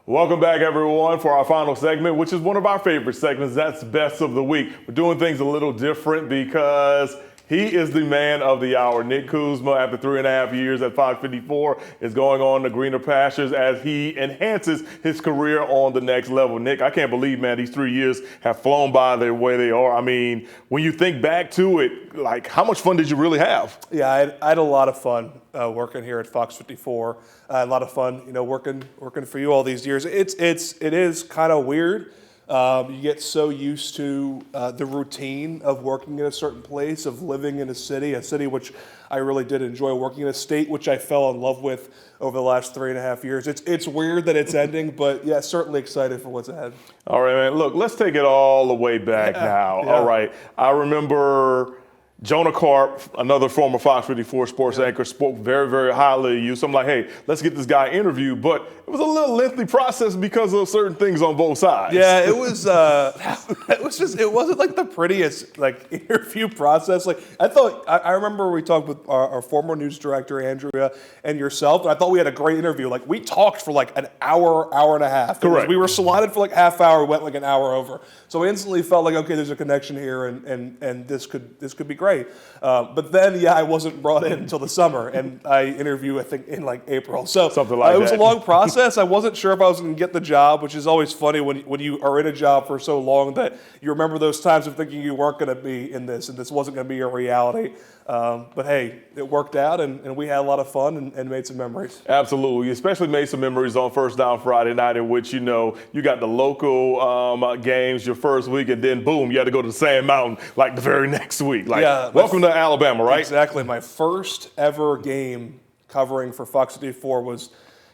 Welcome back, everyone, for our final segment, which is one of our favorite segments. That's Best of the Week. We're doing things a little different because he is the man of the hour. Nick Kuzma, after 3.5 years at Fox 54, is going on to greener pastures as he enhances his career on the next level. Nick, I can't believe, man, these 3 years have flown by the way they are. I mean, when you think back to it, like, how much fun did you really have? Yeah, I had a lot of fun working here at Fox 54. A lot of fun, working for you all these years. It is kind of weird. You get so used to the routine of working in a certain place, of living in a city which I really did enjoy, working in a state which I fell in love with over the last 3.5 years. It's weird that it's ending, but yeah, certainly excited for what's ahead. All right, man. Look, let's take it all the way back now. Yeah. All right. I remember Jonah Karp, another former Fox 54 sports anchor, spoke very, very highly of you. So I'm like, hey, let's get this guy interviewed. But it was a little lengthy process because of certain things on both sides. Yeah, it was. It wasn't like the prettiest interview process. I remember we talked with our former news director Andrea and yourself, and I thought we had a great interview. Like, we talked for like an hour and a half. Correct. We were slotted for like half hour. We went like an hour over. So I instantly felt like, okay, there's a connection here, and this could be great. But then, I wasn't brought in until the summer, and I interview, I think, in like April. So something like it was that. a long process. I wasn't sure if I was going to get the job, which is always funny when you are in a job for so long that you remember those times of thinking you weren't going to be in this, and this wasn't going to be your reality. But hey, it worked out, and we had a lot of fun and made some memories. Absolutely. You especially made some memories on First Down Friday night, in which, you got the local games your first week, and then boom, you had to go to Sand Mountain like the very next week. Welcome to Alabama, right? Exactly. My first ever game covering for Fox 54 was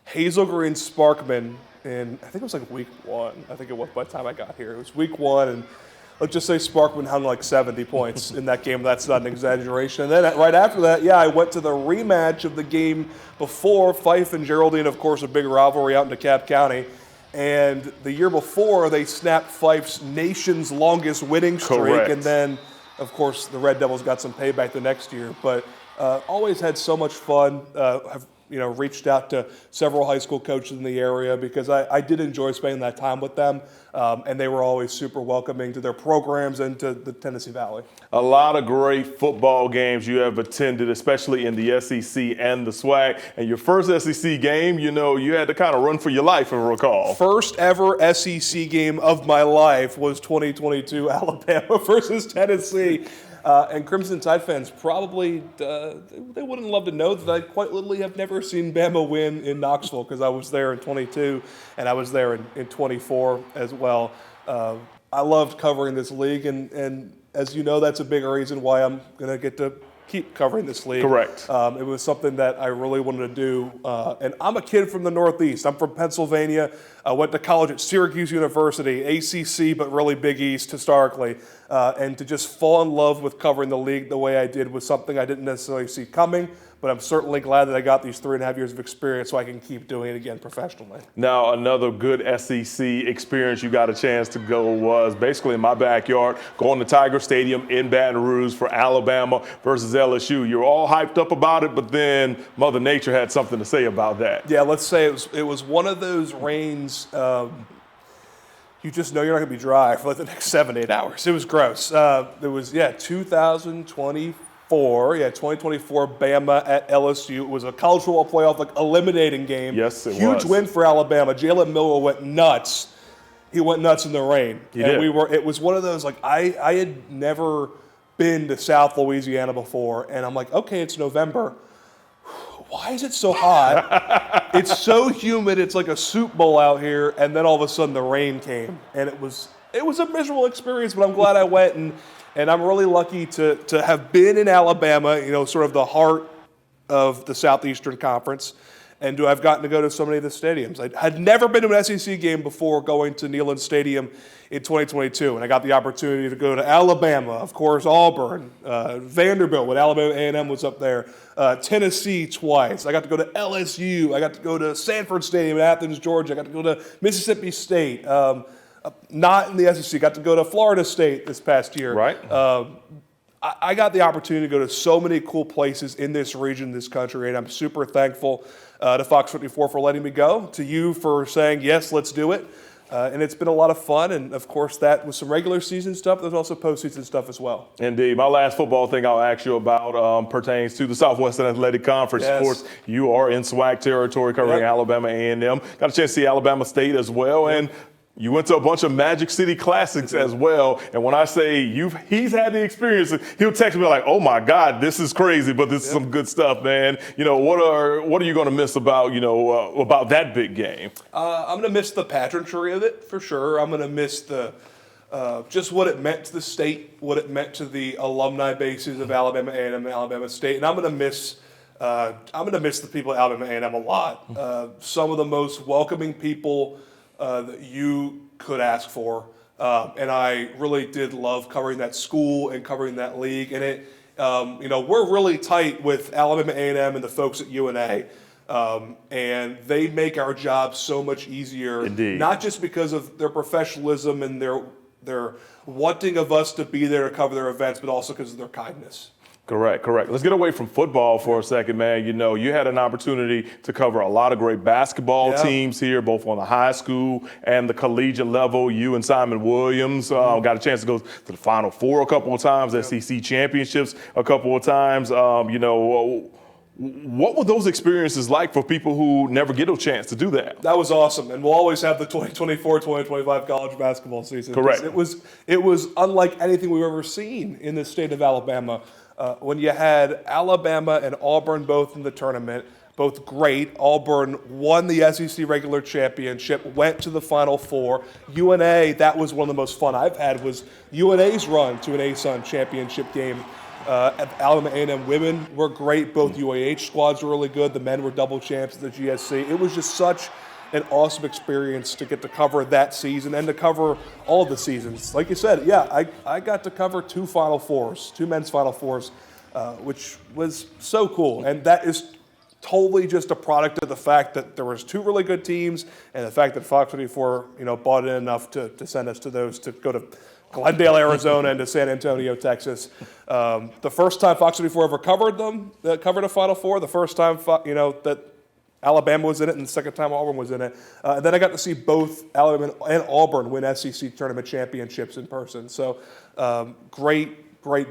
Hazel Green Sparkman in, I think it was like week 1. I think it was by the time I got here. It was week 1, and let's just say Sparkman hung like 70 points in that game. That's not an exaggeration. And then right after that, I went to the rematch of the game before, Fife and Geraldine, of course, a big rivalry out in DeKalb County. And the year before, they snapped Fife's nation's longest winning streak. Correct. And then, of course, the Red Devils got some payback the next year. But always had so much fun. Have reached out to several high school coaches in the area because I did enjoy spending that time with them, and they were always super welcoming to their programs and to the Tennessee Valley. A lot of great football games you have attended, especially in the SEC and the SWAC. And your first SEC game, you had to kind of run for your life, if I recall. First ever SEC game of my life was 2022 Alabama versus Tennessee. And Crimson Tide fans probably, they wouldn't love to know that I quite literally have never seen Bama win in Knoxville because I was there in 22 and I was there in 24 as well. I loved covering this league, and as you know, that's a big reason why I'm going to get to keep covering this league. Correct. It was something that I really wanted to do. And I'm a kid from the Northeast. I'm from Pennsylvania. I went to college at Syracuse University, ACC, but really Big East historically. And to just fall in love with covering the league the way I did was something I didn't necessarily see coming. But I'm certainly glad that I got these 3.5 years of experience so I can keep doing it again professionally. Now, another good SEC experience you got a chance to go was basically in my backyard, going to Tiger Stadium in Baton Rouge for Alabama versus LSU. You're all hyped up about it, but then Mother Nature had something to say about that. Yeah, let's say it was one of those rains. You just know you're not going to be dry for like the next 7-8 hours. It was gross. It was 2024. 2024 Bama at LSU. It was a college football playoff, eliminating game. Yes, it was. Huge win for Alabama. Jalen Miller went nuts. He went nuts in the rain. He did. It was one of those, I had never been to South Louisiana before, and I'm like, okay, it's November. Why is it so hot? It's so humid. It's like a soup bowl out here, and then all of a sudden the rain came, and it was a miserable experience, but I'm glad I went, and I'm really lucky to have been in Alabama, sort of the heart of the Southeastern Conference, and to have gotten to go to so many of the stadiums. I had never been to an SEC game before going to Neyland Stadium in 2022, and I got the opportunity to go to Alabama, of course, Auburn, Vanderbilt when Alabama A&M was up there, Tennessee twice. I got to go to LSU. I got to go to Sanford Stadium in Athens, Georgia. I got to go to Mississippi State. Not in the SEC. Got to go to Florida State this past year. Right. I got the opportunity to go to so many cool places in this region, this country, and I'm super thankful to Fox 54 for letting me go, to you for saying, yes, let's do it. And it's been a lot of fun, and of course that was some regular season stuff. There's also postseason stuff as well. Indeed. My last football thing I'll ask you about pertains to the Southwestern Athletic Conference. Yes. Of course, you are in SWAC territory covering Alabama A&M. Got a chance to see Alabama State as well, and you went to a bunch of Magic City Classics as well. And when I say he's had the experience, he'll text me like, "Oh my God, this is crazy, but this is some good stuff, man." What are you going to miss about about that big game? I'm going to miss the pageantry of it for sure. I'm going to miss the just what it meant to the state, what it meant to the alumni bases of Alabama A&M and Alabama State, and I'm going to miss the people at Alabama A&M a lot. Some of the most welcoming people that you could ask for, and I really did love covering that school and covering that league. And it, we're really tight with Alabama A&M and the folks at UNA. And they make our job so much easier. Indeed. Not just because of their professionalism and their wanting of us to be there to cover their events, but also because of their kindness. Correct. Let's get away from football for a second, man. You had an opportunity to cover a lot of great basketball teams here, both on the high school and the collegiate level. You and Simon Williams got a chance to go to the Final Four a couple of times, SEC championships a couple of times. What were those experiences like for people who never get a chance to do that? That was awesome, and we'll always have the 2024-2025 college basketball season. Correct. It was unlike anything we've ever seen in the state of Alabama. When you had Alabama and Auburn both in the tournament, both great. Auburn won the SEC regular championship, went to the Final Four. UNA, that was one of the most fun I've had, was UNA's run to an ASUN championship game. Alabama A&M women were great. Both UAH squads were really good. The men were double champs at the GSC. It was just such an awesome experience to get to cover that season and to cover all of the seasons. Like you said, I got to cover two men's Final Fours, which was so cool. And that is totally just a product of the fact that there was two really good teams and the fact that Fox 24, bought in enough to send us to those, to go to Glendale, Arizona, and to San Antonio, Texas. The first time Fox 24 ever covered a Final Four, the first time, that Alabama was in it, and the second time Auburn was in it. And then I got to see both Alabama and Auburn win SEC tournament championships in person. So great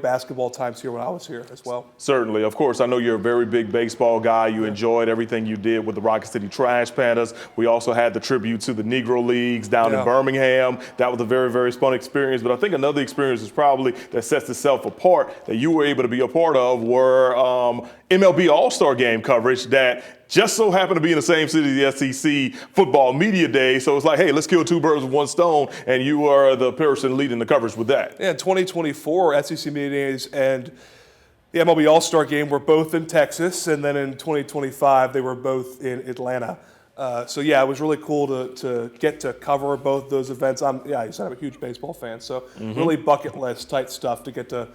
basketball times here when I was here as well. Certainly. Of course, I know you're a very big baseball guy. You enjoyed everything you did with the Rocket City Trash Pandas. We also had the tribute to the Negro Leagues down in Birmingham. That was a very, very fun experience. But I think another experience is probably that sets itself apart that you were able to be a part of were MLB All-Star Game coverage that just so happened to be in the same city as the SEC football media day. So it's like, hey, let's kill two birds with one stone. And you are the person leading the coverage with that. Yeah, 2024 SEC media days and the MLB All-Star Game were both in Texas. And then in 2025, they were both in Atlanta. It was really cool to get to cover both those events. I'm a huge baseball fan. So really bucket list type stuff to get to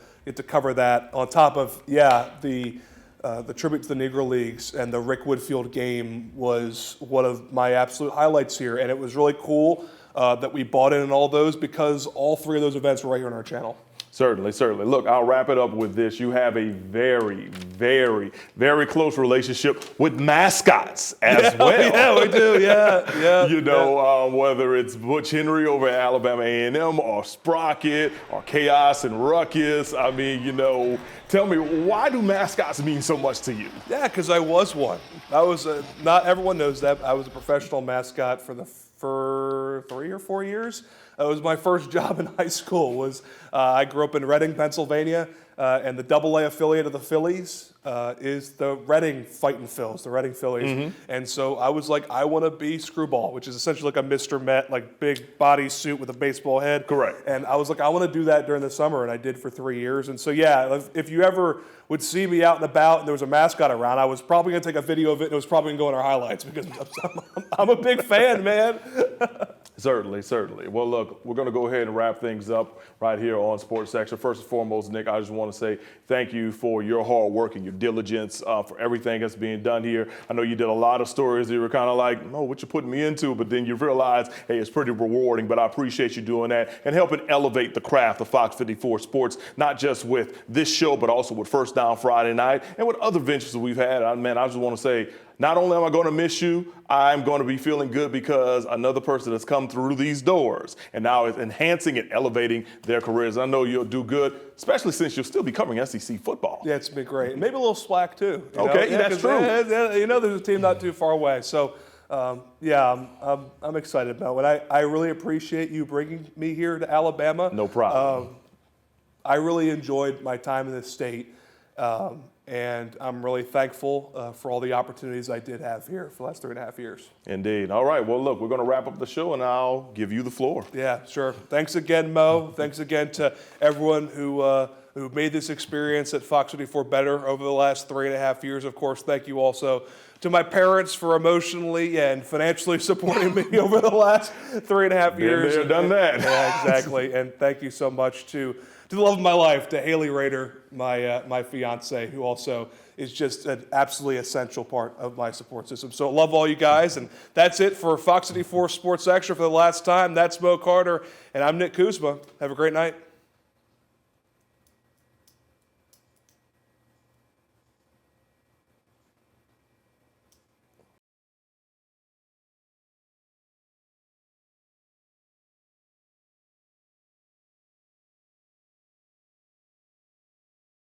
cover that on top of, the tribute to the Negro Leagues and the Rick Woodfield game was one of my absolute highlights here. And it was really cool that we bought in all those because all three of those events were right here on our channel. Certainly. Look, I'll wrap it up with this. You have a very, very, very close relationship with mascots as well. Yeah, we do. Yeah. Whether it's Butch Henry over at Alabama A&M or Sprocket or Chaos and Ruckus. I mean, tell me, why do mascots mean so much to you? Yeah, because I was one. I was not everyone knows that. I was a professional mascot for 3 or 4 years. It was my first job in high school. I grew up in Reading, Pennsylvania, and the AA affiliate of the Phillies is the Reading Fightin' Phils, the Reading Phillies. And so I was like, I want to be Screwball, which is essentially like a Mr. Met, like big body suit with a baseball head. Correct. And I was like, I want to do that during the summer, and I did for 3 years. And so if you ever would see me out and about and there was a mascot around, I was probably going to take a video of it, and it was probably going to go in our highlights because I'm a big fan, man. Certainly, certainly. Well, look, we're going to go ahead and wrap things up right here on Sports Section. First and foremost, Nick, I just want to say thank you for your hard work and your diligence for everything that's being done here. I know you did a lot of stories that you were kind of like, oh, what you putting me into? But then you realize, hey, it's pretty rewarding. But I appreciate you doing that and helping elevate the craft of Fox 54 Sports, not just with this show, but also with First Down Friday Night and with other ventures that we've had. Man, I just want to say, not only am I going to miss you, I'm going to be feeling good because another person has come through these doors and now is enhancing and elevating their careers. I know you'll do good, especially since you'll still be covering SEC football. Yeah, it's been great. Maybe a little slack too. Okay, yeah, that's true. There's a team not too far away. So, I'm excited about it. I really appreciate you bringing me here to Alabama. No problem. I really enjoyed my time in this state. And I'm really thankful for all the opportunities I did have here for the last 3.5 years. Indeed. All right. Well, look, we're going to wrap up the show, and I'll give you the floor. Yeah, sure. Thanks again, Mo. Thanks again to everyone who made this experience at Fox 54 better over the last 3.5 years. Of course, thank you also to my parents for emotionally and financially supporting me over the last 3.5 years. Been there, done that. Yeah, exactly. And thank you so much to the love of my life, to Haley Rader, my fiance, who also is just an absolutely essential part of my support system. So love all you guys, and that's it for Fox 54 Sports Extra for the last time. That's Mo Carter, and I'm Nick Kuzma. Have a great night.